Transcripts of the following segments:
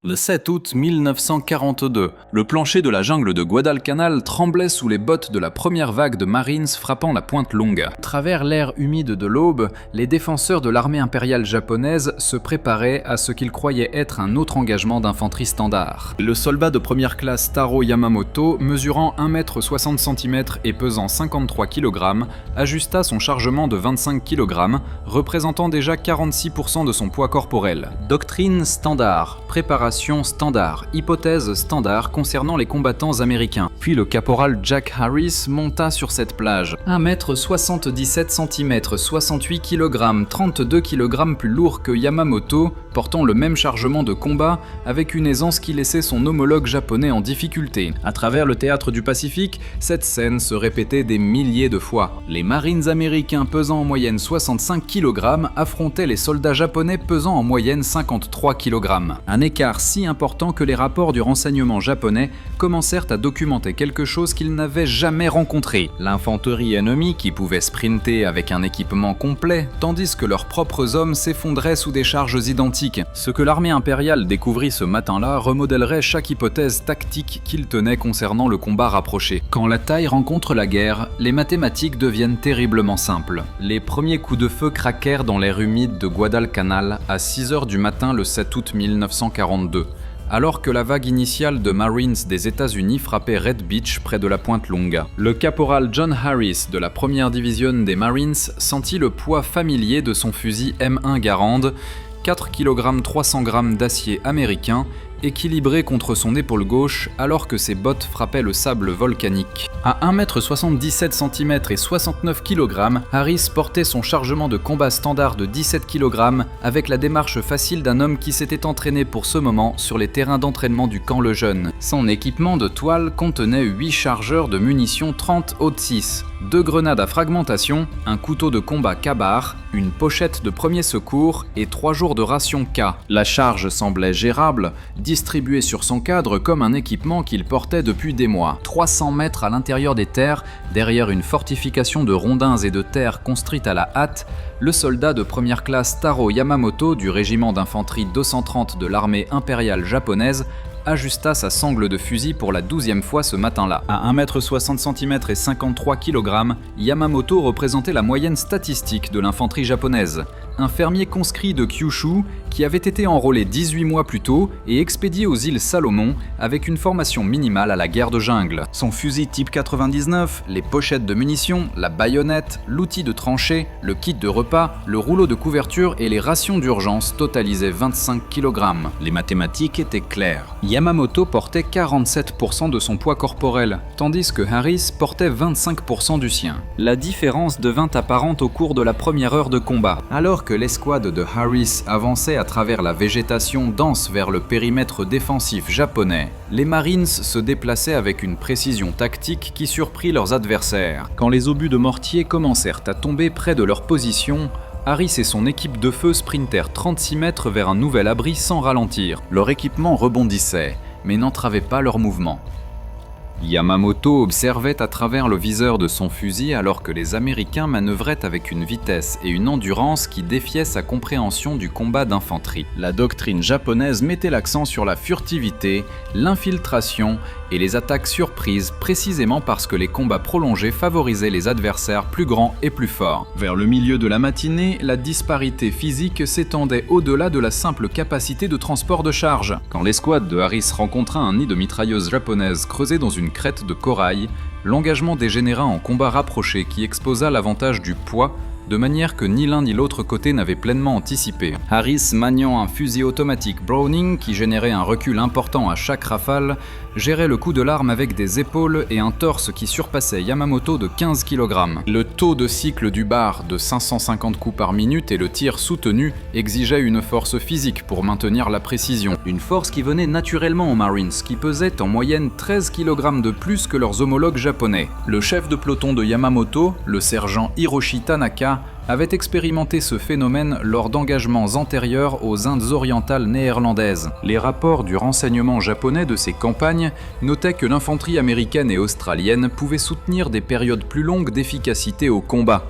Le 7 août 1942, le plancher de la jungle de Guadalcanal tremblait sous les bottes de la première vague de Marines frappant la pointe Longa. À travers l'air humide de l'aube, les défenseurs de l'armée impériale japonaise se préparaient à ce qu'ils croyaient être un autre engagement d'infanterie standard. Le soldat de première classe Taro Yamamoto, mesurant 1,60 m et pesant 53 kg, ajusta son chargement de 25 kg, représentant déjà 46% de son poids corporel. Doctrine standard, préparation standard, hypothèse standard concernant les combattants américains. Puis le caporal Jack Harris monta sur cette plage. 1,77 m, 68 kg, 32 kg plus lourd que Yamamoto, portant le même chargement de combat avec une aisance qui laissait son homologue japonais en difficulté. À travers le théâtre du Pacifique, cette scène se répétait des milliers de fois. Les Marines américains pesant en moyenne 65 kg affrontaient les soldats japonais pesant en moyenne 53 kg. Un écart si important que les rapports du renseignement japonais commencèrent à documenter quelque chose qu'ils n'avaient jamais rencontré. L'infanterie ennemie qui pouvait sprinter avec un équipement complet, tandis que leurs propres hommes s'effondraient sous des charges identiques. Ce que l'armée impériale découvrit ce matin-là remodèlerait chaque hypothèse tactique qu'il tenait concernant le combat rapproché. Quand la taille rencontre la guerre, les mathématiques deviennent terriblement simples. Les premiers coups de feu craquèrent dans l'air humide de Guadalcanal à 6 h du matin le 7 août 1942. Alors que la vague initiale de Marines des États-Unis frappait Red Beach près de la pointe Longa. Le caporal John Harris de la première division des Marines sentit le poids familier de son fusil M1 Garand, 4 kg 300 g d'acier américain, équilibré contre son épaule gauche alors que ses bottes frappaient le sable volcanique. À 1,77 m et 69 kg, Harris portait son chargement de combat standard de 17 kg avec la démarche facile d'un homme qui s'était entraîné pour ce moment sur les terrains d'entraînement du camp Lejeune. Son équipement de toile contenait 8 chargeurs de munitions 30 6, 2 grenades à fragmentation, un couteau de combat Ka-Bar, une pochette de premier secours et 3 jours de ration K. La charge semblait gérable, distribuée sur son cadre comme un équipement qu'il portait depuis des mois. 300 mètres à l'intérieur des terres, derrière une fortification de rondins et de terre construite à la hâte, le soldat de première classe Taro Yamamoto du régiment d'infanterie 230 de l'armée impériale japonaise ajusta sa sangle de fusil pour la 12e fois ce matin-là. À 1,60 m et 53 kg, Yamamoto représentait la moyenne statistique de l'infanterie japonaise. Un fermier conscrit de Kyushu qui avait été enrôlé 18 mois plus tôt et expédié aux îles Salomon avec une formation minimale à la guerre de jungle. Son fusil type 99, les pochettes de munitions, la baïonnette, l'outil de tranchée, le kit de repas, le rouleau de couverture et les rations d'urgence totalisaient 25 kg. Les mathématiques étaient claires. Yamamoto portait 47% de son poids corporel, tandis que Harris portait 25% du sien. La différence devint apparente au cours de la première heure de combat. Alors que l'escouade de Harris avançait à travers la végétation dense vers le périmètre défensif japonais, les Marines se déplaçaient avec une précision tactique qui surprit leurs adversaires. Quand les obus de mortier commencèrent à tomber près de leur position, Harris et son équipe de feu sprintèrent 36 mètres vers un nouvel abri sans ralentir. Leur équipement rebondissait, mais n'entravait pas leur mouvement. Yamamoto observait à travers le viseur de son fusil alors que les Américains manœuvraient avec une vitesse et une endurance qui défiaient sa compréhension du combat d'infanterie. La doctrine japonaise mettait l'accent sur la furtivité, l'infiltration et les attaques surprises précisément parce que les combats prolongés favorisaient les adversaires plus grands et plus forts. Vers le milieu de la matinée, la disparité physique s'étendait au-delà de la simple capacité de transport de charge. Quand l'escouade de Harris rencontra un nid de mitrailleuses japonaises creusé dans une crête de corail, l'engagement dégénéra en combat rapproché qui exposa l'avantage du poids, de manière que ni l'un ni l'autre côté n'avait pleinement anticipé. Harris, maniant un fusil automatique Browning qui générait un recul important à chaque rafale, gérait le coup de l'arme avec des épaules et un torse qui surpassait Yamamoto de 15 kg. Le taux de cycle du bar de 550 coups par minute et le tir soutenu exigeaient une force physique pour maintenir la précision. Une force qui venait naturellement aux Marines, qui pesaient en moyenne 13 kg de plus que leurs homologues japonais. Le chef de peloton de Yamamoto, le sergent Hiroshi Tanaka, avait expérimenté ce phénomène lors d'engagements antérieurs aux Indes orientales néerlandaises. Les rapports du renseignement japonais de ces campagnes notaient que l'infanterie américaine et australienne pouvait soutenir des périodes plus longues d'efficacité au combat,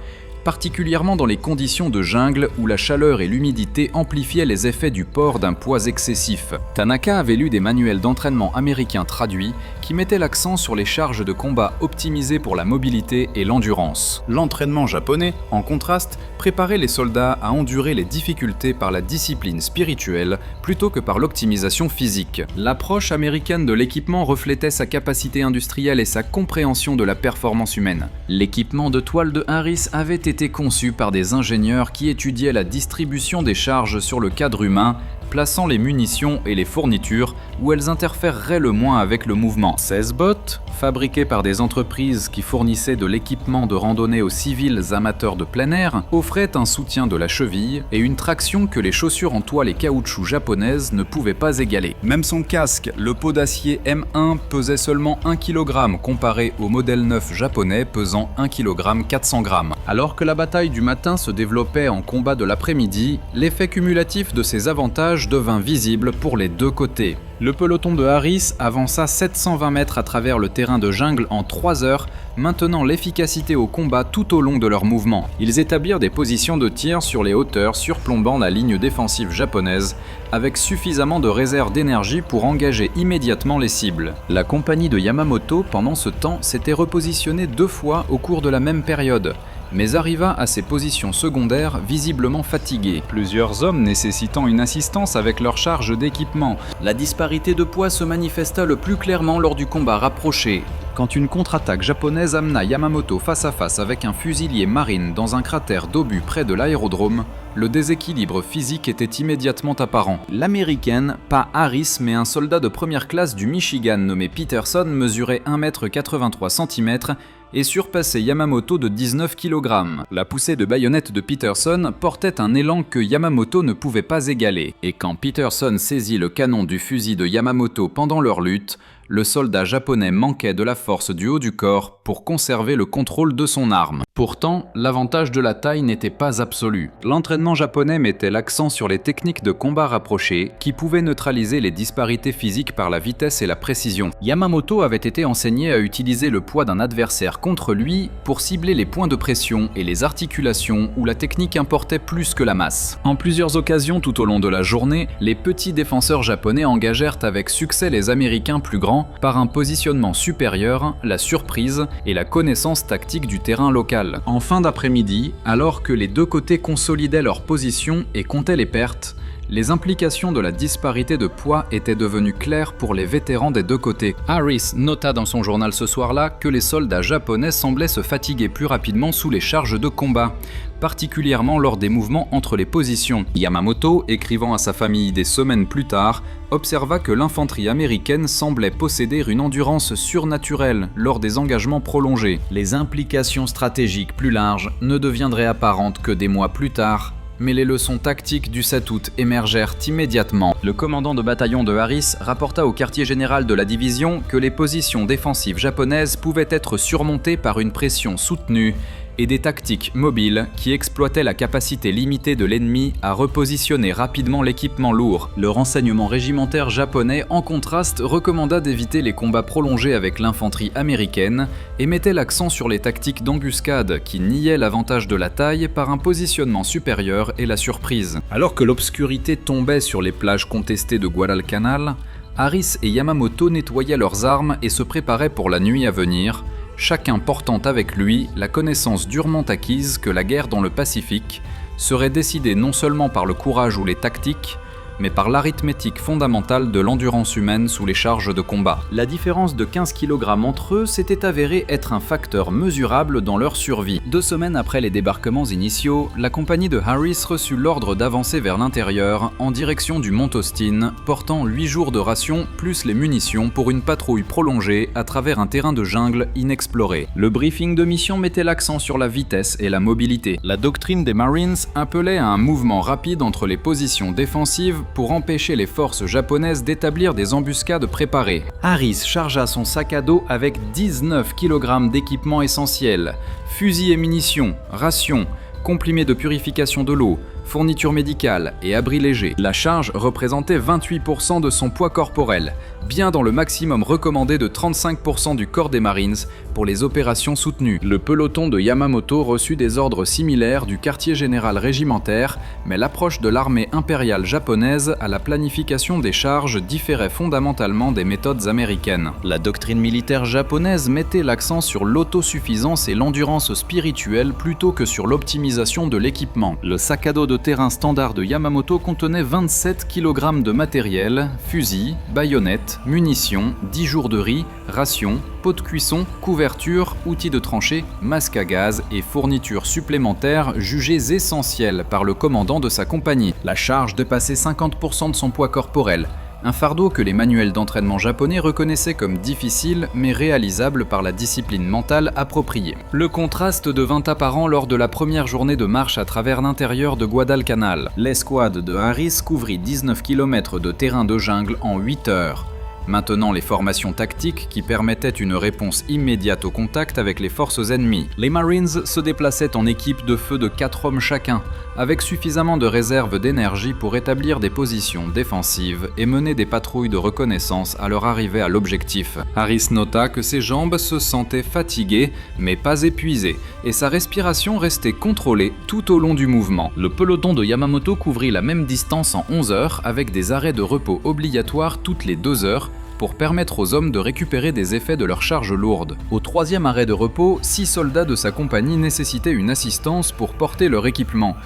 particulièrement dans les conditions de jungle où la chaleur et l'humidité amplifiaient les effets du port d'un poids excessif. Tanaka avait lu des manuels d'entraînement américains traduits qui mettaient l'accent sur les charges de combat optimisées pour la mobilité et l'endurance. L'entraînement japonais, en contraste, préparait les soldats à endurer les difficultés par la discipline spirituelle plutôt que par l'optimisation physique. L'approche américaine de l'équipement reflétait sa capacité industrielle et sa compréhension de la performance humaine. L'équipement de toile de Harris avait été conçu par des ingénieurs qui étudiaient la distribution des charges sur le cadre humain, plaçant les munitions et les fournitures où elles interféreraient le moins avec le mouvement. 16 bottes, fabriquées par des entreprises qui fournissaient de l'équipement de randonnée aux civils amateurs de plein air, offraient un soutien de la cheville et une traction que les chaussures en toile et caoutchouc japonaises ne pouvaient pas égaler. Même son casque, le pot d'acier M1, pesait seulement 1 kg comparé au modèle neuf japonais pesant 1 kg 400 g. Alors que la bataille du matin se développait en combat de l'après-midi, l'effet cumulatif de ces avantages devint visible pour les deux côtés. Le peloton de Harris avança 720 mètres à travers le terrain de jungle en 3 heures, maintenant l'efficacité au combat tout au long de leur mouvement. Ils établirent des positions de tir sur les hauteurs surplombant la ligne défensive japonaise, avec suffisamment de réserve d'énergie pour engager immédiatement les cibles. La compagnie de Yamamoto, pendant ce temps, s'était repositionnée 2 fois au cours de la même période, mais arriva à ses positions secondaires visiblement fatiguées, plusieurs hommes nécessitant une assistance avec leur charge d'équipement. La disparité de poids se manifesta le plus clairement lors du combat rapproché, quand une contre-attaque japonaise amena Yamamoto face à face avec un fusilier marine dans un cratère d'obus près de l'aérodrome. Le déséquilibre physique était immédiatement apparent. L'américaine, pas Harris mais un soldat de première classe du Michigan nommé Peterson, mesurait 1,83 m et surpassait Yamamoto de 19 kg. La poussée de baïonnette de Peterson portait un élan que Yamamoto ne pouvait pas égaler, et quand Peterson saisit le canon du fusil de Yamamoto pendant leur lutte, le soldat japonais manquait de la force du haut du corps pour conserver le contrôle de son arme. Pourtant, l'avantage de la taille n'était pas absolu. L'entraînement japonais mettait l'accent sur les techniques de combat rapprochées qui pouvaient neutraliser les disparités physiques par la vitesse et la précision. Yamamoto avait été enseigné à utiliser le poids d'un adversaire contre lui pour cibler les points de pression et les articulations où la technique importait plus que la masse. En plusieurs occasions tout au long de la journée, les petits défenseurs japonais engagèrent avec succès les Américains plus grands par un positionnement supérieur, la surprise et la connaissance tactique du terrain local. En fin d'après-midi, alors que les deux côtés consolidaient leur position et comptaient les pertes, les implications de la disparité de poids étaient devenues claires pour les vétérans des deux côtés. Harris nota dans son journal ce soir-là que les soldats japonais semblaient se fatiguer plus rapidement sous les charges de combat, particulièrement lors des mouvements entre les positions. Yamamoto, écrivant à sa famille des semaines plus tard, observa que l'infanterie américaine semblait posséder une endurance surnaturelle lors des engagements prolongés. Les implications stratégiques plus larges ne deviendraient apparentes que des mois plus tard, mais les leçons tactiques du 7 août émergèrent immédiatement. Le commandant de bataillon de Harris rapporta au quartier général de la division que les positions défensives japonaises pouvaient être surmontées par une pression soutenue et des tactiques mobiles qui exploitaient la capacité limitée de l'ennemi à repositionner rapidement l'équipement lourd. Le renseignement régimentaire japonais, en contraste, recommanda d'éviter les combats prolongés avec l'infanterie américaine et mettait l'accent sur les tactiques d'embuscade qui niaient l'avantage de la taille par un positionnement supérieur et la surprise. Alors que l'obscurité tombait sur les plages contestées de Guadalcanal, Harris et Yamamoto nettoyaient leurs armes et se préparaient pour la nuit à venir, chacun portant avec lui la connaissance durement acquise que la guerre dans le Pacifique serait décidée non seulement par le courage ou les tactiques, mais par l'arithmétique fondamentale de l'endurance humaine sous les charges de combat. La différence de 15 kg entre eux s'était avérée être un facteur mesurable dans leur survie. 2 semaines après les débarquements initiaux, la compagnie de Harris reçut l'ordre d'avancer vers l'intérieur en direction du Mont Austin, portant 8 jours de rations plus les munitions pour une patrouille prolongée à travers un terrain de jungle inexploré. Le briefing de mission mettait l'accent sur la vitesse et la mobilité. La doctrine des Marines appelait à un mouvement rapide entre les positions défensives pour empêcher les forces japonaises d'établir des embuscades préparées. Harris chargea son sac à dos avec 19 kg d'équipements essentiels, fusils et munitions, rations, comprimés de purification de l'eau, fournitures médicales et abris légers. La charge représentait 28% de son poids corporel, bien dans le maximum recommandé de 35% du corps des Marines pour les opérations soutenues. Le peloton de Yamamoto reçut des ordres similaires du quartier général régimentaire, mais l'approche de l'armée impériale japonaise à la planification des charges différait fondamentalement des méthodes américaines. La doctrine militaire japonaise mettait l'accent sur l'autosuffisance et l'endurance spirituelle plutôt que sur l'optimisation de l'équipement. Le sac à dos de terrain standard de Yamamoto contenait 27 kg de matériel, fusils, baïonnettes, munitions, 10 jours de riz, rations, pots de cuisson, couverture, outils de tranchée, masques à gaz et fournitures supplémentaires jugées essentielles par le commandant de sa compagnie. La charge dépassait 50% de son poids corporel. Un fardeau que les manuels d'entraînement japonais reconnaissaient comme difficile mais réalisable par la discipline mentale appropriée. Le contraste devint apparent lors de la première journée de marche à travers l'intérieur de Guadalcanal. L'escouade de Harris couvrit 19 km de terrain de jungle en 8 heures. Maintenant les formations tactiques qui permettaient une réponse immédiate au contact avec les forces ennemies. Les Marines se déplaçaient en équipe de feu de 4 hommes chacun, avec suffisamment de réserve d'énergie pour établir des positions défensives et mener des patrouilles de reconnaissance à leur arrivée à l'objectif. Harris nota que ses jambes se sentaient fatiguées, mais pas épuisées, et sa respiration restait contrôlée tout au long du mouvement. Le peloton de Yamamoto couvrit la même distance en 11 heures, avec des arrêts de repos obligatoires toutes les 2 heures, pour permettre aux hommes de récupérer des effets de leur charge lourde. Au 3e arrêt de repos, 6 soldats de sa compagnie nécessitaient une assistance pour porter leur équipement,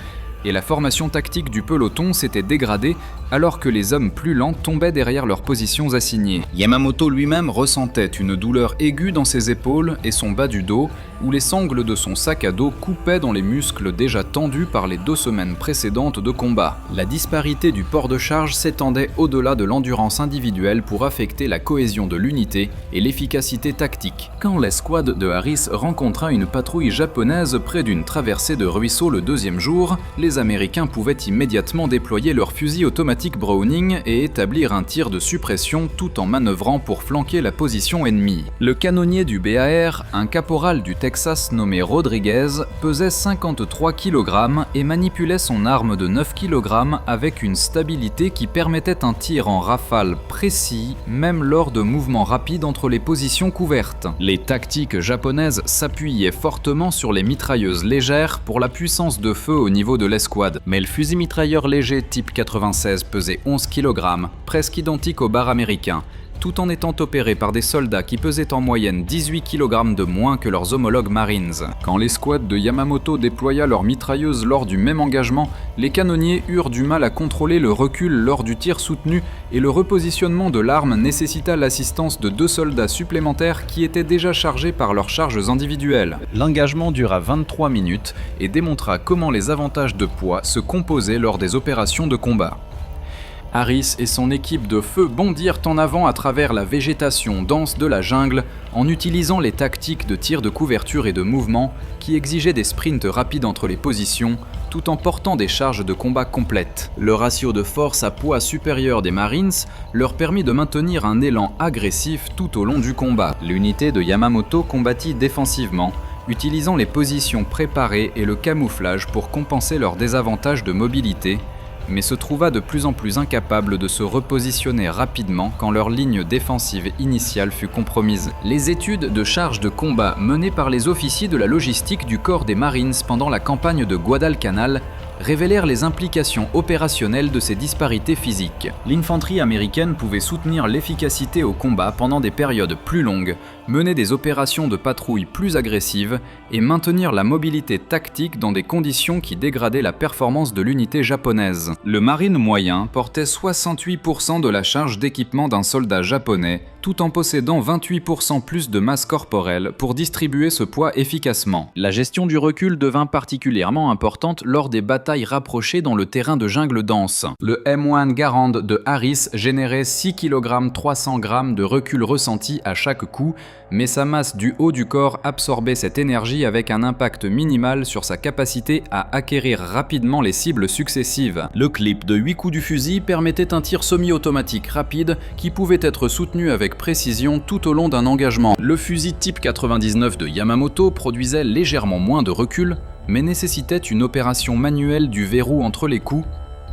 et la formation tactique du peloton s'était dégradée alors que les hommes plus lents tombaient derrière leurs positions assignées. Yamamoto lui-même ressentait une douleur aiguë dans ses épaules et son bas du dos, où les sangles de son sac à dos coupaient dans les muscles déjà tendus par les 2 semaines précédentes de combat. La disparité du port de charge s'étendait au-delà de l'endurance individuelle pour affecter la cohésion de l'unité et l'efficacité tactique. Quand l'escouade de Harris rencontra une patrouille japonaise près d'une traversée de ruisseau le 2e jour, les Américains pouvaient immédiatement déployer leurs fusils automatiques Browning et établir un tir de suppression tout en manœuvrant pour flanquer la position ennemie. Le canonnier du BAR, un caporal du Texas nommé Rodriguez, pesait 53 kg et manipulait son arme de 9 kg avec une stabilité qui permettait un tir en rafale précis, même lors de mouvements rapides entre les positions couvertes. Les tactiques japonaises s'appuyaient fortement sur les mitrailleuses légères pour la puissance de feu au niveau de l'escouade, mais le fusil mitrailleur léger type 96 pesait 11 kg, presque identique au bar américain, tout en étant opéré par des soldats qui pesaient en moyenne 18 kg de moins que leurs homologues Marines. Quand l'escouade de Yamamoto déploya leurs mitrailleuses lors du même engagement, les canonniers eurent du mal à contrôler le recul lors du tir soutenu et le repositionnement de l'arme nécessita l'assistance de 2 soldats supplémentaires qui étaient déjà chargés par leurs charges individuelles. L'engagement dura 23 minutes et démontra comment les avantages de poids se composaient lors des opérations de combat. Harris et son équipe de feu bondirent en avant à travers la végétation dense de la jungle en utilisant les tactiques de tir de couverture et de mouvement qui exigeaient des sprints rapides entre les positions tout en portant des charges de combat complètes. Le ratio de force à poids supérieur des Marines leur permit de maintenir un élan agressif tout au long du combat. L'unité de Yamamoto combattit défensivement, utilisant les positions préparées et le camouflage pour compenser leur désavantage de mobilité, mais se trouva de plus en plus incapable de se repositionner rapidement quand leur ligne défensive initiale fut compromise. Les études de charge de combat menées par les officiers de la logistique du corps des Marines pendant la campagne de Guadalcanal révélèrent les implications opérationnelles de ces disparités physiques. L'infanterie américaine pouvait soutenir l'efficacité au combat pendant des périodes plus longues, mener des opérations de patrouille plus agressives et maintenir la mobilité tactique dans des conditions qui dégradaient la performance de l'unité japonaise. Le marine moyen portait 68% de la charge d'équipement d'un soldat japonais, tout en possédant 28% plus de masse corporelle pour distribuer ce poids efficacement. La gestion du recul devint particulièrement importante lors des batailles rapprochées dans le terrain de jungle dense. Le M1 Garand de Harris générait 6 kg 300 g de recul ressenti à chaque coup, mais sa masse du haut du corps absorbait cette énergie avec un impact minimal sur sa capacité à acquérir rapidement les cibles successives. Le clip de 8 coups du fusil permettait un tir semi-automatique rapide qui pouvait être soutenu avec précision tout au long d'un engagement. Le fusil type 99 de Yamamoto produisait légèrement moins de recul, mais nécessitait une opération manuelle du verrou entre les coups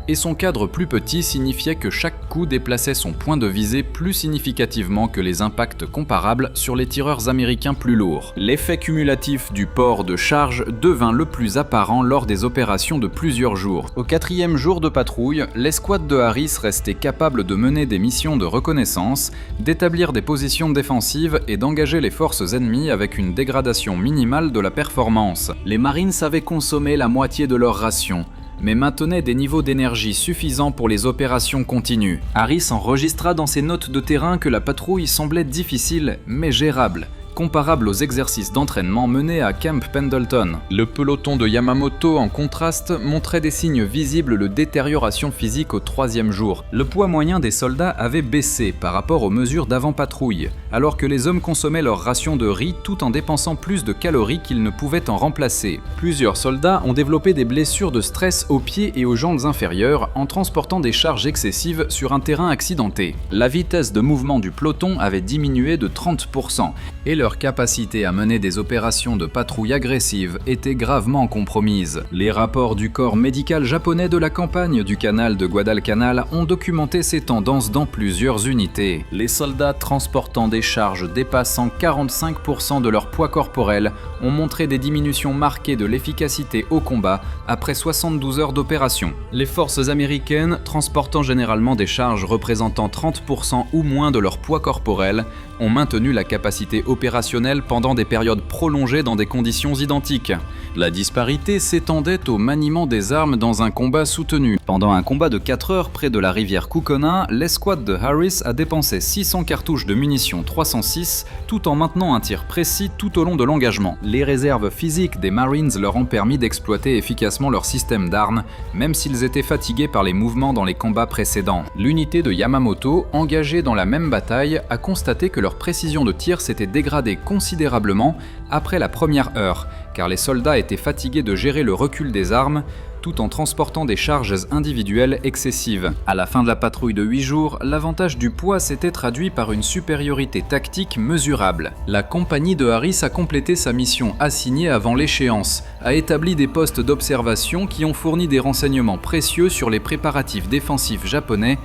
et son cadre plus petit signifiait que chaque coup déplaçait son point de visée plus significativement que les impacts comparables sur les tireurs américains plus lourds. L'effet cumulatif du port de charge devint le plus apparent lors des opérations de plusieurs jours. Au 4e jour de patrouille, l'escouade de Harris restait capable de mener des missions de reconnaissance, d'établir des positions défensives et d'engager les forces ennemies avec une dégradation minimale de la performance. Les Marines avaient consommé la moitié de leur ration, mais maintenaient des niveaux d'énergie suffisants pour les opérations continues. Harris enregistra dans ses notes de terrain que la patrouille semblait difficile mais gérable, comparable aux exercices d'entraînement menés à Camp Pendleton. Le peloton de Yamamoto, en contraste, montrait des signes visibles de détérioration physique au 3e jour. Le poids moyen des soldats avait baissé par rapport aux mesures d'avant-patrouille, alors que les hommes consommaient leur ration de riz tout en dépensant plus de calories qu'ils ne pouvaient en remplacer. Plusieurs soldats ont développé des blessures de stress aux pieds et aux jambes inférieures en transportant des charges excessives sur un terrain accidenté. La vitesse de mouvement du peloton avait diminué de 30%, et leur capacité à mener des opérations de patrouille agressives était gravement compromise. Les rapports du corps médical japonais de la campagne du canal de Guadalcanal ont documenté ces tendances dans plusieurs unités. Les soldats transportant des charges dépassant 45% de leur poids corporel ont montré des diminutions marquées de l'efficacité au combat après 72 heures d'opération. Les forces américaines, transportant généralement des charges représentant 30% ou moins de leur poids corporel, ont maintenu la capacité opérationnelle pendant des périodes prolongées dans des conditions identiques. La disparité s'étendait au maniement des armes dans un combat soutenu. Pendant un combat de 4 heures près de la rivière Kukona, l'escouade de Harris a dépensé 600 cartouches de munitions 306 tout en maintenant un tir précis tout au long de l'engagement. Les réserves physiques des Marines leur ont permis d'exploiter efficacement leur système d'armes, même s'ils étaient fatigués par les mouvements dans les combats précédents. L'unité de Yamamoto, engagée dans la même bataille, a constaté que leur précision de tir s'était dégradée considérablement après la première heure, car les soldats étaient fatigués de gérer le recul des armes, tout en transportant des charges individuelles excessives. À la fin de la patrouille de 8 jours, l'avantage du poids s'était traduit par une supériorité tactique mesurable. La compagnie de Harris a complété sa mission assignée avant l'échéance, a établi des postes d'observation qui ont fourni des renseignements précieux sur les préparatifs défensifs japonais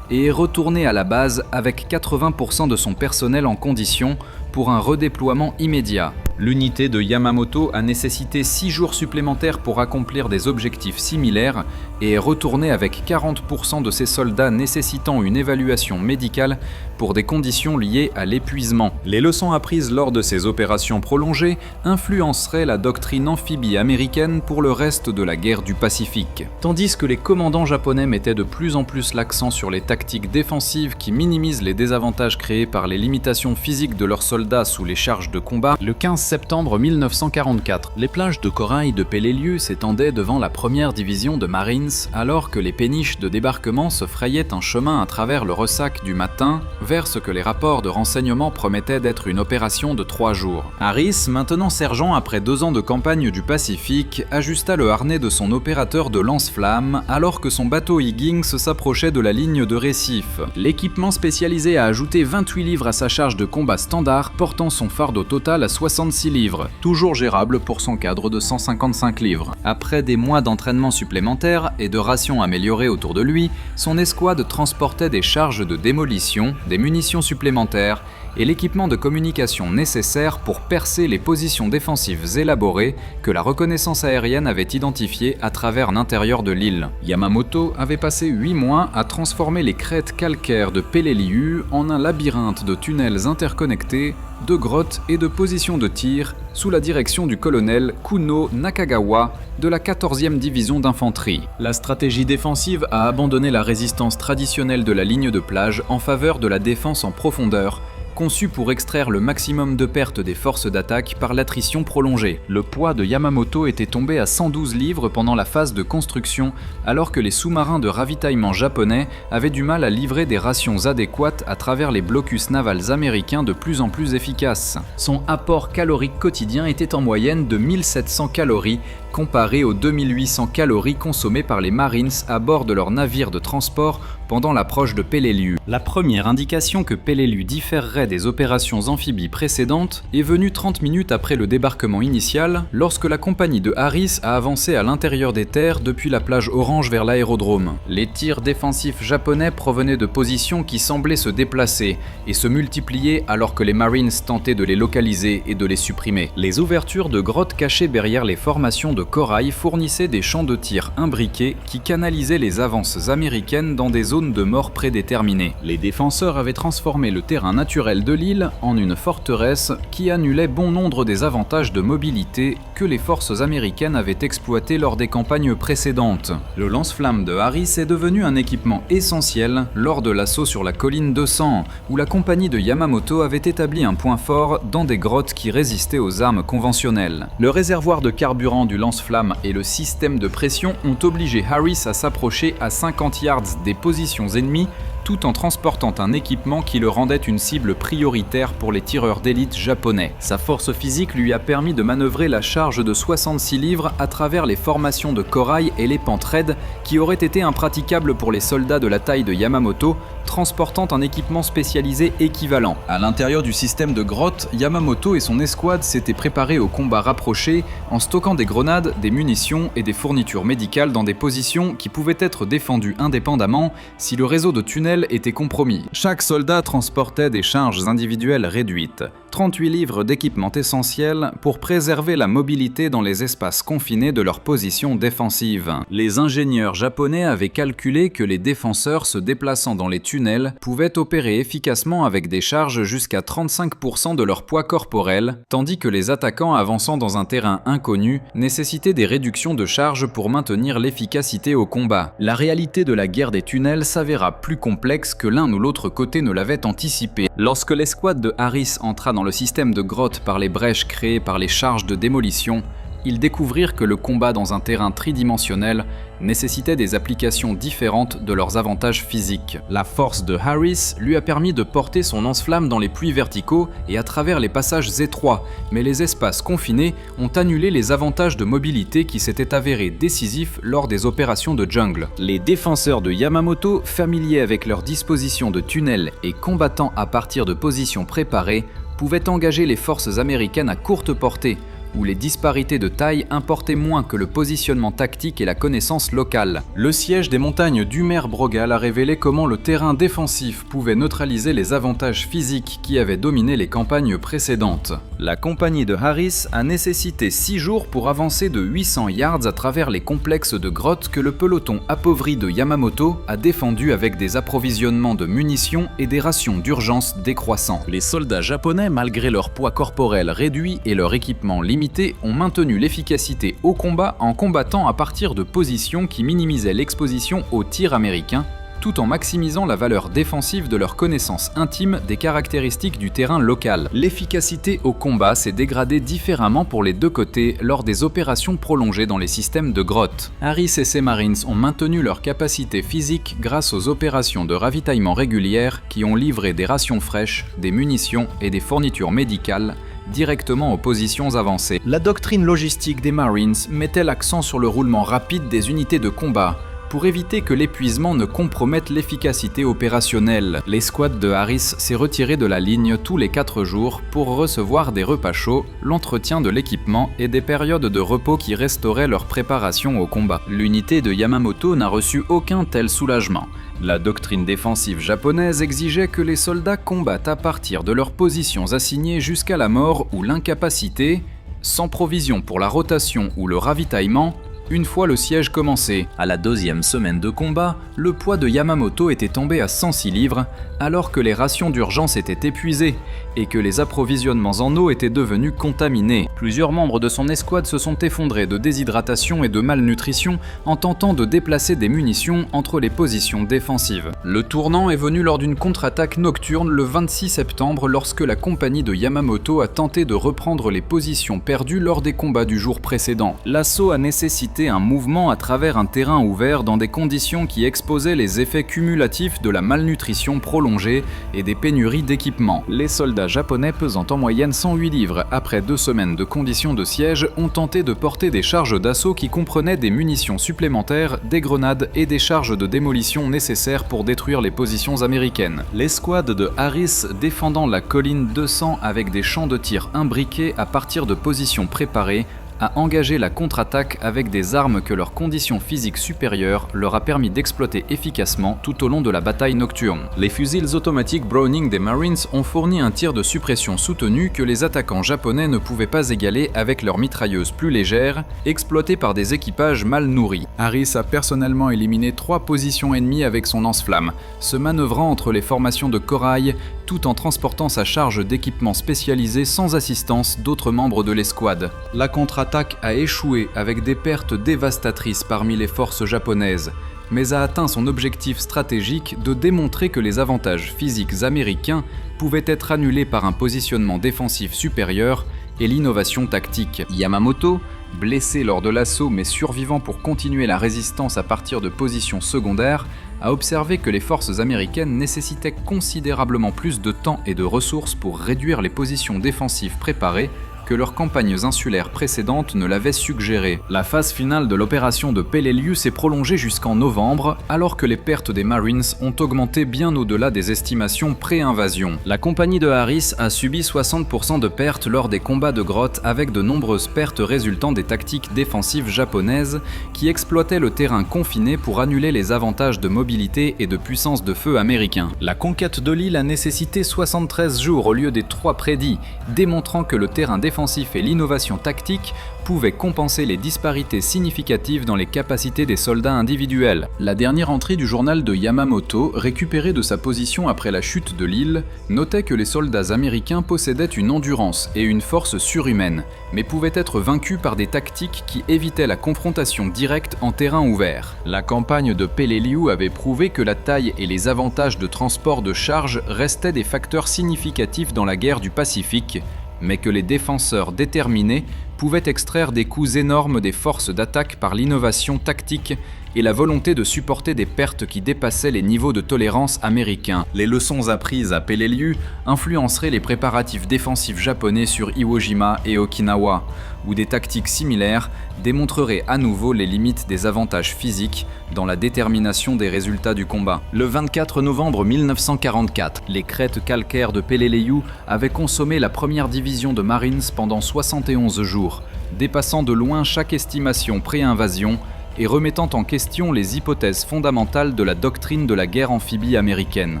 et est retourné à la base avec 80% de son personnel en condition pour un redéploiement immédiat. L'unité de Yamamoto a nécessité 6 jours supplémentaires pour accomplir des objectifs similaires et est retournée avec 40% de ses soldats nécessitant une évaluation médicale pour des conditions liées à l'épuisement. Les leçons apprises lors de ces opérations prolongées influenceraient la doctrine amphibie américaine pour le reste de la guerre du Pacifique. Tandis que les commandants japonais mettaient de plus en plus l'accent sur les tactiques défensives qui minimisent les désavantages créés par les limitations physiques de leurs soldats sous les charges de combat, le 15 septembre 1944, les plages de corail de Peleliu s'étendaient devant la première division de Marines alors que les péniches de débarquement se frayaient un chemin à travers le ressac du matin vers ce que les rapports de renseignement promettaient d'être une opération de 3 jours. Harris, maintenant sergent après 2 ans de campagne du Pacifique, ajusta le harnais de son opérateur de lance-flammes alors que son bateau Higgins s'approchait de la ligne de récif. L'équipement spécialisé a ajouté 28 livres à sa charge de combat standard, portant son fardeau total à 66 livres, toujours gérable pour son cadre de 155 livres. Après des mois d'entraînement supplémentaires et de rations améliorées autour de lui, son escouade transportait des charges de démolition, des munitions supplémentaires et l'équipement de communication nécessaire pour percer les positions défensives élaborées que la reconnaissance aérienne avait identifiées à travers l'intérieur de l'île. Yamamoto avait passé 8 mois à transformer les crêtes calcaires de Peleliu en un labyrinthe de tunnels interconnectés, de grottes et de positions de tir sous la direction du colonel Kuno Nakagawa de la 14e division d'infanterie. La stratégie défensive a abandonné la résistance traditionnelle de la ligne de plage en faveur de la défense en profondeur, conçu pour extraire le maximum de pertes des forces d'attaque par l'attrition prolongée. Le poids de Yamamoto était tombé à 112 livres pendant la phase de construction, alors que les sous-marins de ravitaillement japonais avaient du mal à livrer des rations adéquates à travers les blocus navals américains de plus en plus efficaces. Son apport calorique quotidien était en moyenne de 1700 calories, comparé aux 2800 calories consommées par les Marines à bord de leur navire de transport pendant l'approche de Peleliu. La première indication que Peleliu différerait des opérations amphibies précédentes est venue 30 minutes après le débarquement initial, lorsque la compagnie de Harris a avancé à l'intérieur des terres depuis la plage Orange vers l'aérodrome. Les tirs défensifs japonais provenaient de positions qui semblaient se déplacer et se multiplier alors que les Marines tentaient de les localiser et de les supprimer. Les ouvertures de grottes cachées derrière les formations de corail fournissaient des champs de tir imbriqués qui canalisaient les avances américaines dans des zones de mort prédéterminées. Les défenseurs avaient transformé le terrain naturel de l'île en une forteresse qui annulait bon nombre des avantages de mobilité que les forces américaines avaient exploités lors des campagnes précédentes. Le lance-flammes de Harris est devenu un équipement essentiel lors de l'assaut sur la colline 200, où la compagnie de Yamamoto avait établi un point fort dans des grottes qui résistaient aux armes conventionnelles. Le réservoir de carburant du lance-flammes et le système de pression ont obligé Harris à s'approcher à 50 yards des positions ennemies, tout en transportant un équipement qui le rendait une cible prioritaire pour les tireurs d'élite japonais. Sa force physique lui a permis de manœuvrer la charge de 66 livres à travers les formations de corail et les pentes raides qui auraient été impraticables pour les soldats de la taille de Yamamoto, transportant un équipement spécialisé équivalent. À l'intérieur du système de grotte, Yamamoto et son escouade s'étaient préparés au combat rapproché en stockant des grenades, des munitions et des fournitures médicales dans des positions qui pouvaient être défendues indépendamment si le réseau de tunnels était compromis. Chaque soldat transportait des charges individuelles réduites, 38 livres d'équipement essentiel pour préserver la mobilité dans les espaces confinés de leur position défensive. Les ingénieurs japonais avaient calculé que les défenseurs se déplaçant dans les tunnels pouvaient opérer efficacement avec des charges jusqu'à 35% de leur poids corporel, tandis que les attaquants avançant dans un terrain inconnu nécessitaient des réductions de charges pour maintenir l'efficacité au combat. La réalité de la guerre des tunnels s'avéra plus complexe que l'un ou l'autre côté ne l'avait anticipé. Lorsque l'escouade de Harris entra dans le système de grotte par les brèches créées par les charges de démolition, ils découvrirent que le combat dans un terrain tridimensionnel nécessitait des applications différentes de leurs avantages physiques. La force de Harris lui a permis de porter son lance-flamme dans les puits verticaux et à travers les passages étroits, mais les espaces confinés ont annulé les avantages de mobilité qui s'étaient avérés décisifs lors des opérations de jungle. Les défenseurs de Yamamoto, familiers avec leur disposition de tunnels et combattant à partir de positions préparées, pouvaient engager les forces américaines à courte portée, où les disparités de taille importaient moins que le positionnement tactique et la connaissance locale. Le siège des montagnes d'Umer-Brogal a révélé comment le terrain défensif pouvait neutraliser les avantages physiques qui avaient dominé les campagnes précédentes. La compagnie de Harris a nécessité 6 jours pour avancer de 800 yards à travers les complexes de grottes que le peloton appauvri de Yamamoto a défendu avec des approvisionnements de munitions et des rations d'urgence décroissants. Les soldats japonais, malgré leur poids corporel réduit et leur équipement limité, ont maintenu l'efficacité au combat en combattant à partir de positions qui minimisaient l'exposition aux tirs américains, tout en maximisant la valeur défensive de leur connaissance intime des caractéristiques du terrain local. L'efficacité au combat s'est dégradée différemment pour les deux côtés lors des opérations prolongées dans les systèmes de grottes. Harris et ses Marines ont maintenu leur capacité physique grâce aux opérations de ravitaillement régulières qui ont livré des rations fraîches, des munitions et des fournitures médicales directement aux positions avancées. La doctrine logistique des Marines mettait l'accent sur le roulement rapide des unités de combat, pour éviter que l'épuisement ne compromette l'efficacité opérationnelle. L'escouade de Harris s'est retirée de la ligne tous les 4 jours pour recevoir des repas chauds, l'entretien de l'équipement et des périodes de repos qui restauraient leur préparation au combat. L'unité de Yamamoto n'a reçu aucun tel soulagement. La doctrine défensive japonaise exigeait que les soldats combattent à partir de leurs positions assignées jusqu'à la mort ou l'incapacité, sans provision pour la rotation ou le ravitaillement, une fois le siège commencé. À la 2e semaine de combat, le poids de Yamamoto était tombé à 106 livres, alors que les rations d'urgence étaient épuisées et que les approvisionnements en eau étaient devenus contaminés. Plusieurs membres de son escouade se sont effondrés de déshydratation et de malnutrition en tentant de déplacer des munitions entre les positions défensives. Le tournant est venu lors d'une contre-attaque nocturne le 26 septembre lorsque la compagnie de Yamamoto a tenté de reprendre les positions perdues lors des combats du jour précédent. L'assaut a nécessité un mouvement à travers un terrain ouvert dans des conditions qui exposaient les effets cumulatifs de la malnutrition prolongée et des pénuries d'équipements. Les soldats japonais pesant en moyenne 108 livres après 2 semaines de conditions de siège, ont tenté de porter des charges d'assaut qui comprenaient des munitions supplémentaires, des grenades et des charges de démolition nécessaires pour détruire les positions américaines. L'escouade de Harris défendant la colline 200 avec des champs de tir imbriqués à partir de positions préparées a engagé la contre-attaque avec des armes que leur condition physique supérieure leur a permis d'exploiter efficacement tout au long de la bataille nocturne. Les fusils automatiques Browning des Marines ont fourni un tir de suppression soutenu que les attaquants japonais ne pouvaient pas égaler avec leurs mitrailleuses plus légères, exploitées par des équipages mal nourris. Harris a personnellement éliminé 3 positions ennemies avec son lance-flamme, se manœuvrant entre les formations de corail tout en transportant sa charge d'équipement spécialisé sans assistance d'autres membres de l'escouade. La contre-attaque a échoué avec des pertes dévastatrices parmi les forces japonaises, mais a atteint son objectif stratégique de démontrer que les avantages physiques américains pouvaient être annulés par un positionnement défensif supérieur et l'innovation tactique. Yamamoto, blessé lors de l'assaut mais survivant pour continuer la résistance à partir de positions secondaires, a observé que les forces américaines nécessitaient considérablement plus de temps et de ressources pour réduire les positions défensives préparées que leurs campagnes insulaires précédentes ne l'avaient suggéré. La phase finale de l'opération de Peleliu s'est prolongée jusqu'en novembre, alors que les pertes des Marines ont augmenté bien au-delà des estimations pré-invasion. La compagnie de Harris a subi 60% de pertes lors des combats de grotte, avec de nombreuses pertes résultant des tactiques défensives japonaises qui exploitaient le terrain confiné pour annuler les avantages de mobilité et de puissance de feu américains. La conquête de l'île a nécessité 73 jours au lieu des 3 prédits, démontrant que le terrain défensif et l'innovation tactique pouvaient compenser les disparités significatives dans les capacités des soldats individuels. La dernière entrée du journal de Yamamoto, récupérée de sa position après la chute de l'île, notait que les soldats américains possédaient une endurance et une force surhumaines, mais pouvaient être vaincus par des tactiques qui évitaient la confrontation directe en terrain ouvert. La campagne de Peleliu avait prouvé que la taille et les avantages de transport de charges restaient des facteurs significatifs dans la guerre du Pacifique, mais que les défenseurs déterminés pouvaient extraire des coups énormes des forces d'attaque par l'innovation tactique et la volonté de supporter des pertes qui dépassaient les niveaux de tolérance américains. Les leçons apprises à Peleliu influenceraient les préparatifs défensifs japonais sur Iwo Jima et Okinawa, où des tactiques similaires démontreraient à nouveau les limites des avantages physiques dans la détermination des résultats du combat. Le 24 novembre 1944, les crêtes calcaires de Peleliu avaient consommé la première division de Marines pendant 71 jours, dépassant de loin chaque estimation pré-invasion et remettant en question les hypothèses fondamentales de la doctrine de la guerre amphibie américaine.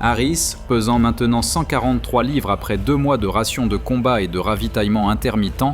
Harris, pesant maintenant 143 livres après 2 mois de rations de combat et de ravitaillement intermittent,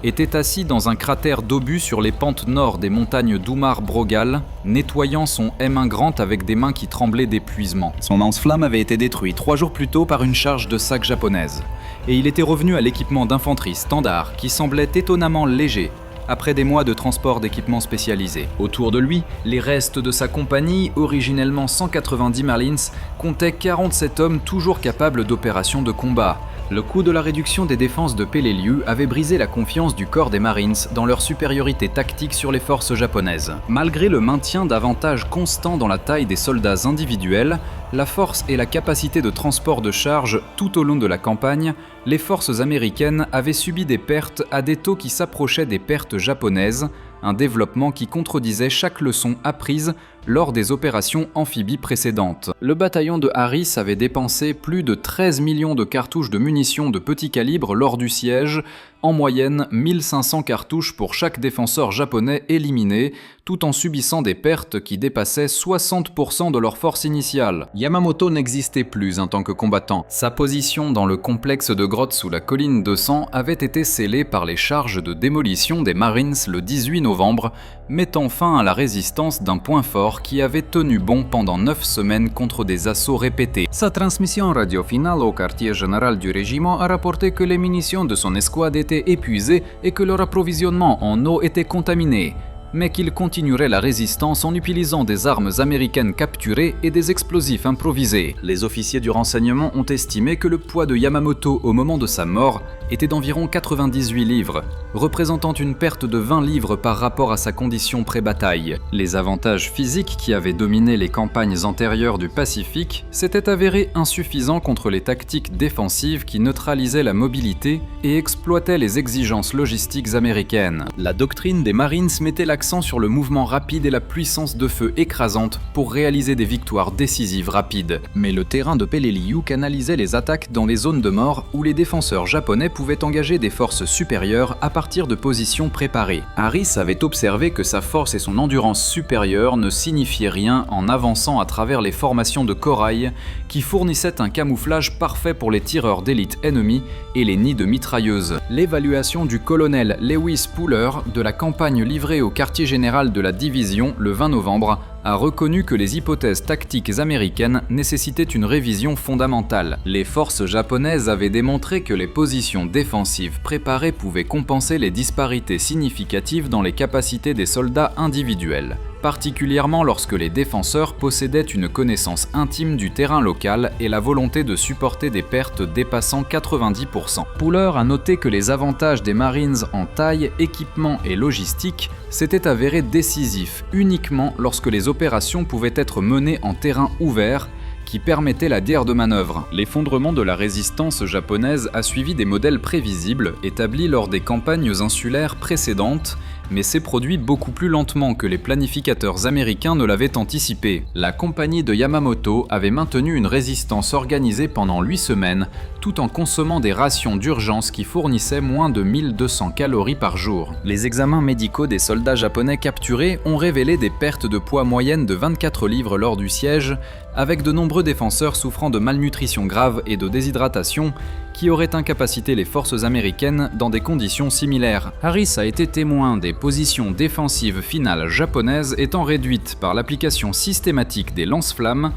était assis dans un cratère d'obus sur les pentes nord des montagnes d'Umar-Brogal, nettoyant son M1 Grant avec des mains qui tremblaient d'épuisement. Son lance-flamme avait été détruit 3 jours plus tôt par une charge de sac japonaise, et il était revenu à l'équipement d'infanterie standard qui semblait étonnamment léger, après des mois de transport d'équipements spécialisés. Autour de lui, les restes de sa compagnie, originellement 190 Marines, comptaient 47 hommes toujours capables d'opérations de combat. Le coup de la réduction des défenses de Peleliu avait brisé la confiance du corps des Marines dans leur supériorité tactique sur les forces japonaises. Malgré le maintien d'avantages constants dans la taille des soldats individuels, la force et la capacité de transport de charges tout au long de la campagne, les forces américaines avaient subi des pertes à des taux qui s'approchaient des pertes japonaises, un développement qui contredisait chaque leçon apprise lors des opérations amphibies précédentes. Le bataillon de Harris avait dépensé plus de 13 millions de cartouches de munitions de petit calibre lors du siège, en moyenne 1500 cartouches pour chaque défenseur japonais éliminé, tout en subissant des pertes qui dépassaient 60% de leur force initiale. Yamamoto n'existait plus en tant que combattant. Sa position dans le complexe de grottes sous la colline 200 avait été scellée par les charges de démolition des Marines le 18 novembre, mettant fin à la résistance d'un point fort qui avait tenu bon pendant 9 semaines contre des assauts répétés. Sa transmission radio finale au quartier général du régiment a rapporté que les munitions de son escouade étaient épuisées et que leur approvisionnement en eau était contaminé. mais qu'ils continueraient la résistance en utilisant des armes américaines capturées et des explosifs improvisés. Les officiers du renseignement ont estimé que le poids de Yamamoto au moment de sa mort était d'environ 98 livres, représentant une perte de 20 livres par rapport à sa condition pré-bataille. Les avantages physiques qui avaient dominé les campagnes antérieures du Pacifique s'étaient avérés insuffisants contre les tactiques défensives qui neutralisaient la mobilité et exploitaient les exigences logistiques américaines. La doctrine des Marines mettait l'accent sur le mouvement rapide et la puissance de feu écrasante pour réaliser des victoires décisives rapides. Mais le terrain de Peleliu canalisait les attaques dans les zones de mort où les défenseurs japonais pouvaient engager des forces supérieures à partir de positions préparées. Harris avait observé que sa force et son endurance supérieure ne signifiaient rien en avançant à travers les formations de corail qui fournissaient un camouflage parfait pour les tireurs d'élite ennemis et les nids de mitrailleuses. L'évaluation du colonel Lewis Puller de la campagne livrée au quartier général de la division le 20 novembre a reconnu que les hypothèses tactiques américaines nécessitaient une révision fondamentale. Les forces japonaises avaient démontré que les positions défensives préparées pouvaient compenser les disparités significatives dans les capacités des soldats individuels, particulièrement lorsque les défenseurs possédaient une connaissance intime du terrain local et la volonté de supporter des pertes dépassant 90%. Puller a noté que les avantages des Marines en taille, équipement et logistique s'étaient avérés décisifs uniquement lorsque les opérations pouvaient être menées en terrain ouvert, qui permettait la guerre de manœuvre. L'effondrement de la résistance japonaise a suivi des modèles prévisibles établis lors des campagnes insulaires précédentes, mais s'est produit beaucoup plus lentement que les planificateurs américains ne l'avaient anticipé. La compagnie de Yamamoto avait maintenu une résistance organisée pendant 8 semaines, tout en consommant des rations d'urgence qui fournissaient moins de 1200 calories par jour. Les examens médicaux des soldats japonais capturés ont révélé des pertes de poids moyennes de 24 livres lors du siège, avec de nombreux défenseurs souffrant de malnutrition grave et de déshydratation, qui auraient incapacité les forces américaines dans des conditions similaires. Harris a été témoin des positions défensives finales japonaises étant réduites par l'application systématique des lance-flammes,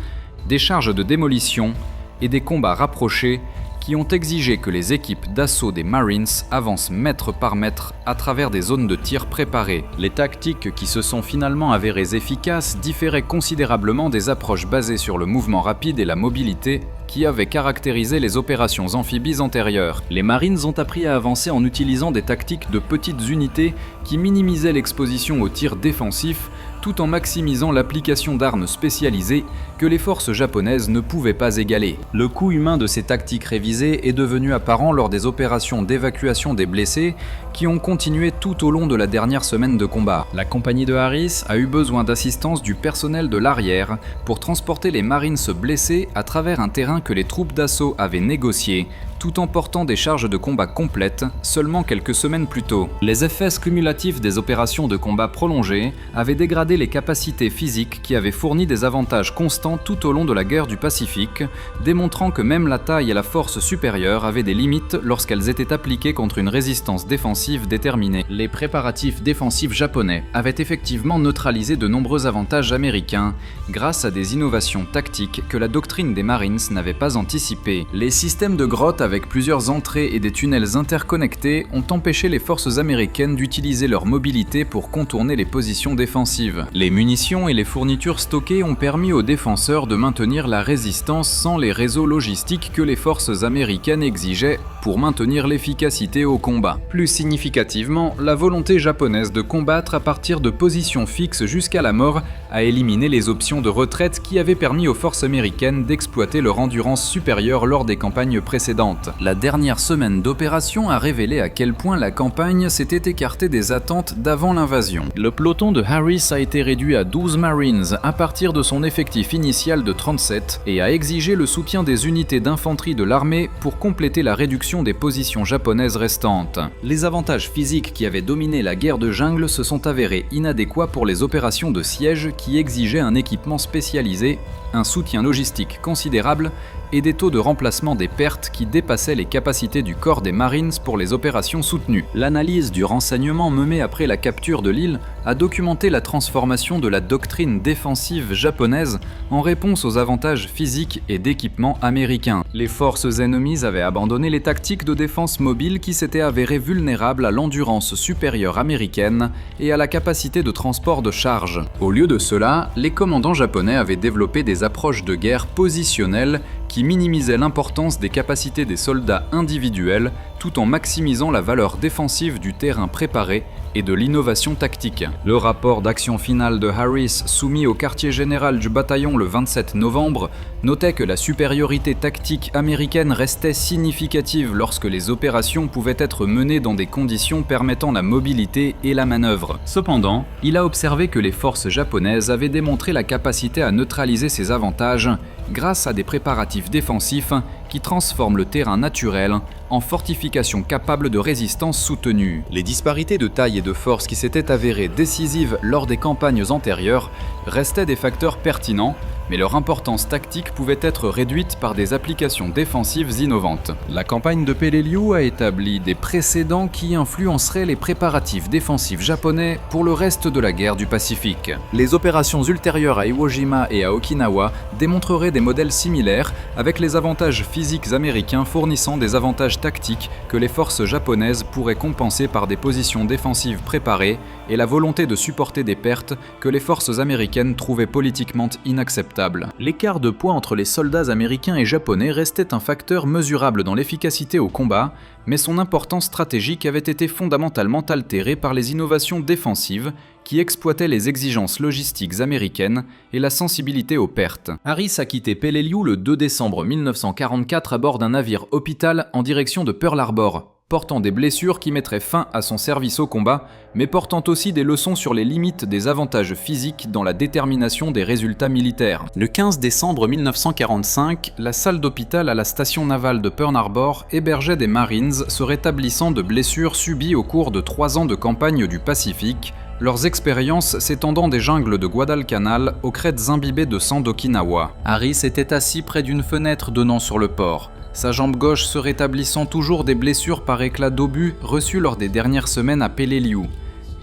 des charges de démolition et des combats rapprochés qui ont exigé que les équipes d'assaut des Marines avancent mètre par mètre à travers des zones de tir préparées. Les tactiques qui se sont finalement avérées efficaces différaient considérablement des approches basées sur le mouvement rapide et la mobilité qui avaient caractérisé les opérations amphibies antérieures. Les Marines ont appris à avancer en utilisant des tactiques de petites unités qui minimisaient l'exposition aux tirs défensifs tout en maximisant l'application d'armes spécialisées que les forces japonaises ne pouvaient pas égaler. Le coût humain de ces tactiques révisées est devenu apparent lors des opérations d'évacuation des blessés qui ont continué tout au long de la dernière semaine de combat. La compagnie de Harris a eu besoin d'assistance du personnel de l'arrière pour transporter les Marines blessés à travers un terrain que les troupes d'assaut avaient négocié, tout en portant des charges de combat complètes seulement quelques semaines plus tôt. Les effets cumulatifs des opérations de combat prolongées avaient dégradé les capacités physiques qui avaient fourni des avantages constants tout au long de la guerre du Pacifique, démontrant que même la taille et la force supérieure avaient des limites lorsqu'elles étaient appliquées contre une résistance défensive déterminée. Les préparatifs défensifs japonais avaient effectivement neutralisé de nombreux avantages américains grâce à des innovations tactiques que la doctrine des Marines n'avait pas anticipées. Les systèmes de grottes avec plusieurs entrées et des tunnels interconnectés ont empêché les forces américaines d'utiliser leur mobilité pour contourner les positions défensives. Les munitions et les fournitures stockées ont permis aux défenseurs de maintenir la résistance sans les réseaux logistiques que les forces américaines exigeaient pour maintenir l'efficacité au combat. Plus significativement, la volonté japonaise de combattre à partir de positions fixes jusqu'à la mort a éliminé les options de retraite qui avaient permis aux forces américaines d'exploiter leur endurance supérieure lors des campagnes précédentes. La dernière semaine d'opération a révélé à quel point la campagne s'était écartée des attentes d'avant l'invasion. Le peloton de Harris a été réduit à 12 Marines à partir de son effectif initial de 37 et a exigé le soutien des unités d'infanterie de l'armée pour compléter la réduction des positions japonaises restantes. Les avantages physiques qui avaient dominé la guerre de jungle se sont avérés inadéquats pour les opérations de siège qui exigeaient un équipement spécialisé, un soutien logistique considérable et des taux de remplacement des pertes qui dépassaient les capacités du corps des Marines pour les opérations soutenues. L'analyse du renseignement menée après la capture de l'île a documenté la transformation de la doctrine défensive japonaise en réponse aux avantages physiques et d'équipement américains. Les forces ennemies avaient abandonné les tactiques de défense mobile qui s'étaient avérées vulnérables à l'endurance supérieure américaine et à la capacité de transport de charge. Au lieu de cela, les commandants japonais avaient développé des approches de guerre positionnelles qui minimisaient l'importance des capacités des soldats individuels tout en maximisant la valeur défensive du terrain préparé et de l'innovation tactique. Le rapport d'action finale de Harris, soumis au quartier général du bataillon le 27 novembre, notait que la supériorité tactique américaine restait significative lorsque les opérations pouvaient être menées dans des conditions permettant la mobilité et la manœuvre. Cependant, il a observé que les forces japonaises avaient démontré la capacité à neutraliser ces avantages grâce à des préparatifs défensifs qui transforment le terrain naturel en fortification capable de résistance soutenue. Les disparités de taille et de force qui s'étaient avérées décisives lors des campagnes antérieures restaient des facteurs pertinents, mais leur importance tactique pouvait être réduite par des applications défensives innovantes. La campagne de Peleliu a établi des précédents qui influenceraient les préparatifs défensifs japonais pour le reste de la guerre du Pacifique. Les opérations ultérieures à Iwo Jima et à Okinawa démontreraient des modèles similaires, avec les avantages physiques américains fournissant des avantages tactiques que les forces japonaises pourraient compenser par des positions défensives préparées et la volonté de supporter des pertes que les forces américaines trouvaient politiquement inacceptables. L'écart de poids entre les soldats américains et japonais restait un facteur mesurable dans l'efficacité au combat, mais son importance stratégique avait été fondamentalement altérée par les innovations défensives qui exploitaient les exigences logistiques américaines et la sensibilité aux pertes. Harris a quitté Peleliu le 2 décembre 1944 à bord d'un navire hôpital en direction de Pearl Harbor, portant des blessures qui mettraient fin à son service au combat, mais portant aussi des leçons sur les limites des avantages physiques dans la détermination des résultats militaires. Le 15 décembre 1945, la salle d'hôpital à la station navale de Pearl Harbor hébergeait des Marines se rétablissant de blessures subies au cours de 3 ans de campagne du Pacifique, leurs expériences s'étendant des jungles de Guadalcanal aux crêtes imbibées de sang d'Okinawa. Harris était assis près d'une fenêtre donnant sur le port, sa jambe gauche se rétablissant toujours des blessures par éclat d'obus reçues lors des dernières semaines à Peleliu,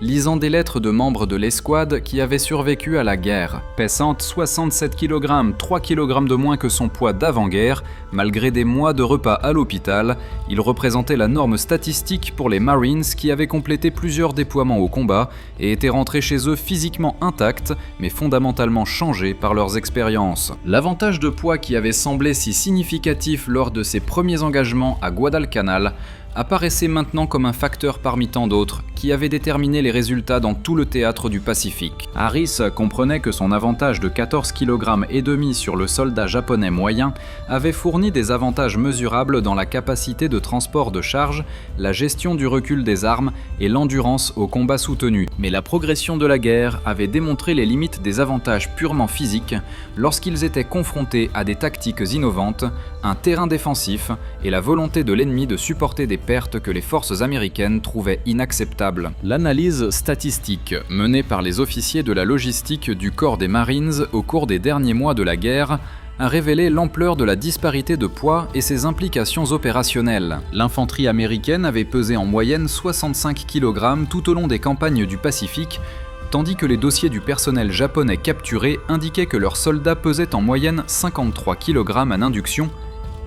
lisant des lettres de membres de l'escouade qui avaient survécu à la guerre. Pesant 67 kg, 3 kg de moins que son poids d'avant-guerre, malgré des mois de repas à l'hôpital, il représentait la norme statistique pour les Marines qui avaient complété plusieurs déploiements au combat et étaient rentrés chez eux physiquement intacts, mais fondamentalement changés par leurs expériences. L'avantage de poids qui avait semblé si significatif lors de ses premiers engagements à Guadalcanal apparaissait maintenant comme un facteur parmi tant d'autres qui avait déterminé les résultats dans tout le théâtre du Pacifique. Harris comprenait que son avantage de 14,5 kg sur le soldat japonais moyen avait fourni des avantages mesurables dans la capacité de transport de charge, la gestion du recul des armes et l'endurance au combat soutenu. Mais la progression de la guerre avait démontré les limites des avantages purement physiques lorsqu'ils étaient confrontés à des tactiques innovantes, un terrain défensif et la volonté de l'ennemi de supporter des pertes que les forces américaines trouvaient inacceptables. L'analyse statistique menée par les officiers de la logistique du corps des Marines au cours des derniers mois de la guerre a révélé l'ampleur de la disparité de poids et ses implications opérationnelles. L'infanterie américaine avait pesé en moyenne 65 kg tout au long des campagnes du Pacifique, tandis que les dossiers du personnel japonais capturé indiquaient que leurs soldats pesaient en moyenne 53 kg à induction,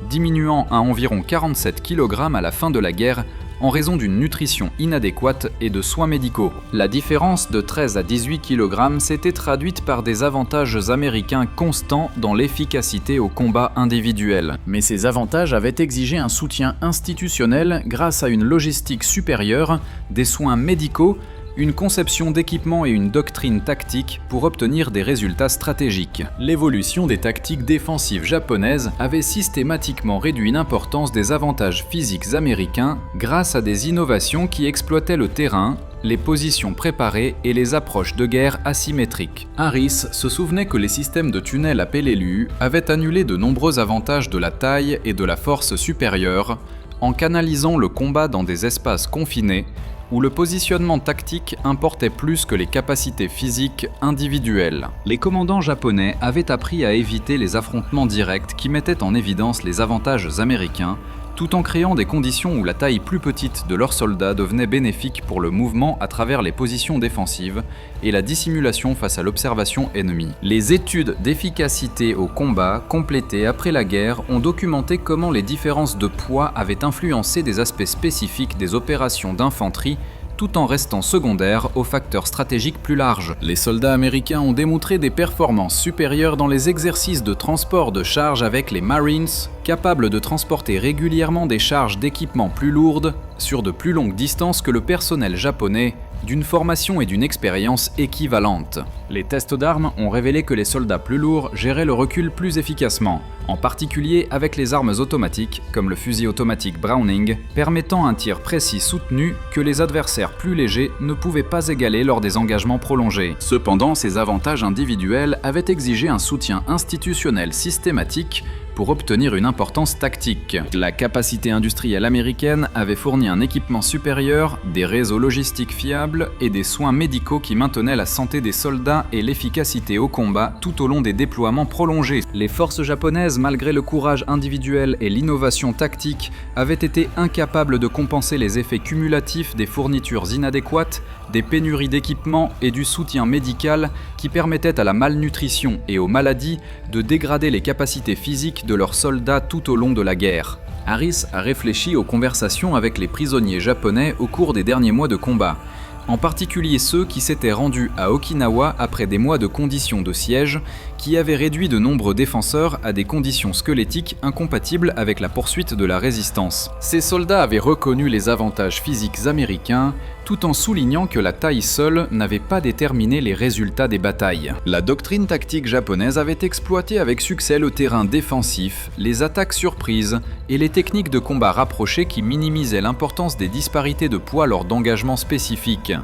diminuant à environ 47 kg à la fin de la guerre en raison d'une nutrition inadéquate et de soins médicaux. La différence de 13 à 18 kg s'était traduite par des avantages américains constants dans l'efficacité au combat individuel. Mais ces avantages avaient exigé un soutien institutionnel grâce à une logistique supérieure, des soins médicaux, une conception d'équipement et une doctrine tactique pour obtenir des résultats stratégiques. L'évolution des tactiques défensives japonaises avait systématiquement réduit l'importance des avantages physiques américains grâce à des innovations qui exploitaient le terrain, les positions préparées et les approches de guerre asymétriques. Harris se souvenait que les systèmes de tunnels à Peleliu avaient annulé de nombreux avantages de la taille et de la force supérieure en canalisant le combat dans des espaces confinés, où le positionnement tactique importait plus que les capacités physiques individuelles. Les commandants japonais avaient appris à éviter les affrontements directs qui mettaient en évidence les avantages américains, tout en créant des conditions où la taille plus petite de leurs soldats devenait bénéfique pour le mouvement à travers les positions défensives et la dissimulation face à l'observation ennemie. Les études d'efficacité au combat complétées après la guerre ont documenté comment les différences de poids avaient influencé des aspects spécifiques des opérations d'infanterie tout en restant secondaires aux facteurs stratégiques plus larges. Les soldats américains ont démontré des performances supérieures dans les exercices de transport de charges avec les Marines, capables de transporter régulièrement des charges d'équipements plus lourdes sur de plus longues distances que le personnel japonais, d'une formation et d'une expérience équivalentes. Les tests d'armes ont révélé que les soldats plus lourds géraient le recul plus efficacement, en particulier avec les armes automatiques, comme le fusil automatique Browning, permettant un tir précis soutenu que les adversaires plus légers ne pouvaient pas égaler lors des engagements prolongés. Cependant, ces avantages individuels avaient exigé un soutien institutionnel systématique pour obtenir une importance tactique. La capacité industrielle américaine avait fourni un équipement supérieur, des réseaux logistiques fiables et des soins médicaux qui maintenaient la santé des soldats et l'efficacité au combat tout au long des déploiements prolongés. Les forces japonaises, malgré le courage individuel et l'innovation tactique, avaient été incapables de compenser les effets cumulatifs des fournitures inadéquates, des pénuries d'équipements et du soutien médical qui permettaient à la malnutrition et aux maladies de dégrader les capacités physiques de leurs soldats tout au long de la guerre. Harris a réfléchi aux conversations avec les prisonniers japonais au cours des derniers mois de combat, en particulier ceux qui s'étaient rendus à Okinawa après des mois de conditions de siège qui avaient réduit de nombreux défenseurs à des conditions squelettiques incompatibles avec la poursuite de la résistance. Ces soldats avaient reconnu les avantages physiques américains tout en soulignant que la taille seule n'avait pas déterminé les résultats des batailles. La doctrine tactique japonaise avait exploité avec succès le terrain défensif, les attaques surprises et les techniques de combat rapprochées qui minimisaient l'importance des disparités de poids lors d'engagements spécifiques.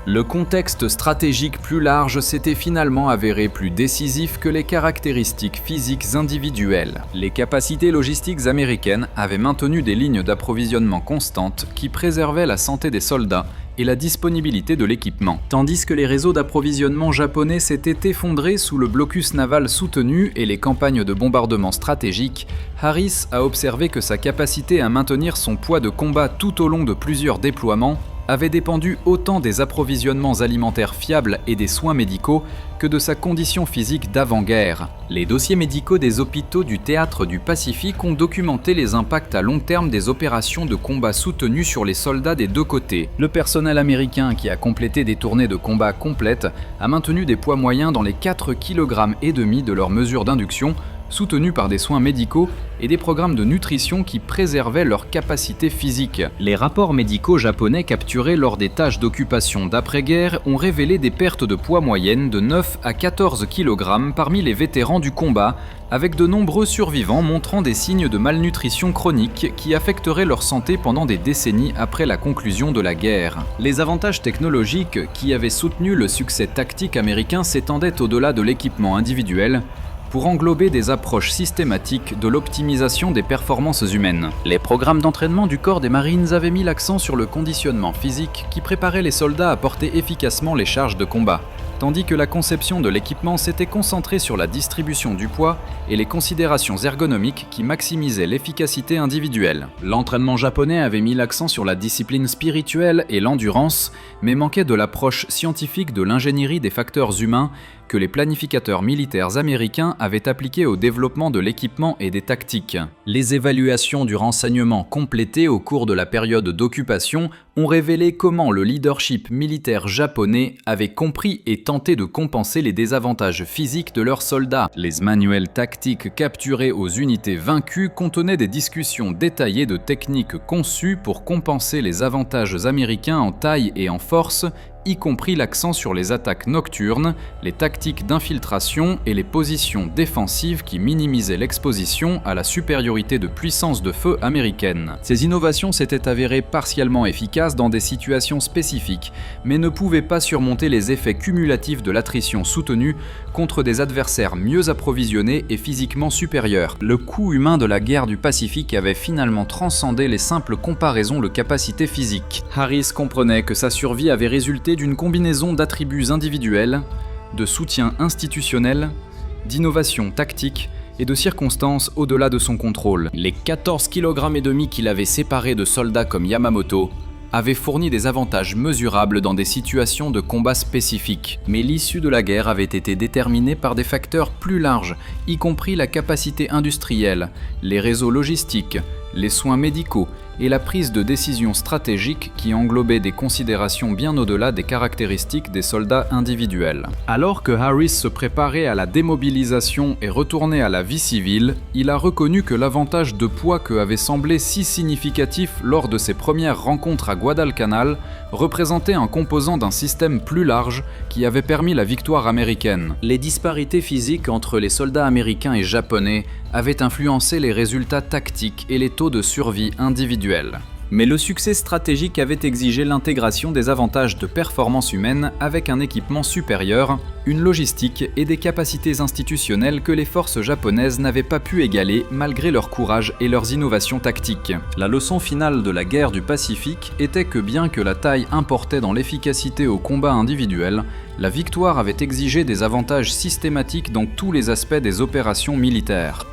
Le contexte stratégique plus large s'était finalement avéré plus décisif que les caractéristiques physiques individuelles. Les capacités logistiques américaines avaient maintenu des lignes d'approvisionnement constantes qui préservaient la santé des soldats et la disponibilité de l'équipement. Tandis que les réseaux d'approvisionnement japonais s'étaient effondrés sous le blocus naval soutenu et les campagnes de bombardement stratégiques, Harris a observé que sa capacité à maintenir son poids de combat tout au long de plusieurs déploiements avait dépendu autant des approvisionnements alimentaires fiables et des soins médicaux que de sa condition physique d'avant-guerre. Les dossiers médicaux des hôpitaux du théâtre du Pacifique ont documenté les impacts à long terme des opérations de combat soutenues sur les soldats des deux côtés. Le personnel américain qui a complété des tournées de combat complètes a maintenu des poids moyens dans les 4,5 kg de leurs mesures d'induction, soutenus par des soins médicaux et des programmes de nutrition qui préservaient leur capacité physique. Les rapports médicaux japonais capturés lors des tâches d'occupation d'après-guerre ont révélé des pertes de poids moyennes de 9 à 14 kg parmi les vétérans du combat, avec de nombreux survivants montrant des signes de malnutrition chronique qui affecteraient leur santé pendant des décennies après la conclusion de la guerre. Les avantages technologiques qui avaient soutenu le succès tactique américain s'étendaient au-delà de l'équipement individuel, pour englober des approches systématiques de l'optimisation des performances humaines. Les programmes d'entraînement du corps des Marines avaient mis l'accent sur le conditionnement physique qui préparait les soldats à porter efficacement les charges de combat, tandis que la conception de l'équipement s'était concentrée sur la distribution du poids et les considérations ergonomiques qui maximisaient l'efficacité individuelle. L'entraînement japonais avait mis l'accent sur la discipline spirituelle et l'endurance, mais manquait de l'approche scientifique de l'ingénierie des facteurs humains que les planificateurs militaires américains avaient appliqué au développement de l'équipement et des tactiques. Les évaluations du renseignement complétées au cours de la période d'occupation ont révélé comment le leadership militaire japonais avait compris et tenté de compenser les désavantages physiques de leurs soldats. Les manuels tactiques capturés aux unités vaincues contenaient des discussions détaillées de techniques conçues pour compenser les avantages américains en taille et en force y compris l'accent sur les attaques nocturnes, les tactiques d'infiltration et les positions défensives qui minimisaient l'exposition à la supériorité de puissance de feu américaine. Ces innovations s'étaient avérées partiellement efficaces dans des situations spécifiques, mais ne pouvaient pas surmonter les effets cumulatifs de l'attrition soutenue contre des adversaires mieux approvisionnés et physiquement supérieurs. Le coût humain de la guerre du Pacifique avait finalement transcendé les simples comparaisons de capacité physique. Harris comprenait que sa survie avait résulté d'une combinaison d'attributs individuels, de soutien institutionnel, d'innovation tactique et de circonstances au-delà de son contrôle. Les 14,5 kg qu'il avait séparés de soldats comme Yamamoto avaient fourni des avantages mesurables dans des situations de combat spécifiques. Mais l'issue de la guerre avait été déterminée par des facteurs plus larges, y compris la capacité industrielle, les réseaux logistiques, les soins médicaux et la prise de décisions stratégiques qui englobaient des considérations bien au-delà des caractéristiques des soldats individuels. Alors que Harris se préparait à la démobilisation et retournait à la vie civile, il a reconnu que l'avantage de poids que avait semblé si significatif lors de ses premières rencontres à Guadalcanal représentait un composant d'un système plus large qui avait permis la victoire américaine. Les disparités physiques entre les soldats américains et japonais avaient influencé les résultats tactiques et les taux de survie individuels. Mais le succès stratégique avait exigé l'intégration des avantages de performance humaine avec un équipement supérieur, une logistique et des capacités institutionnelles que les forces japonaises n'avaient pas pu égaler malgré leur courage et leurs innovations tactiques. La leçon finale de la guerre du Pacifique était que bien que la taille importait dans l'efficacité au combat individuel, la victoire avait exigé des avantages systématiques dans tous les aspects des opérations militaires.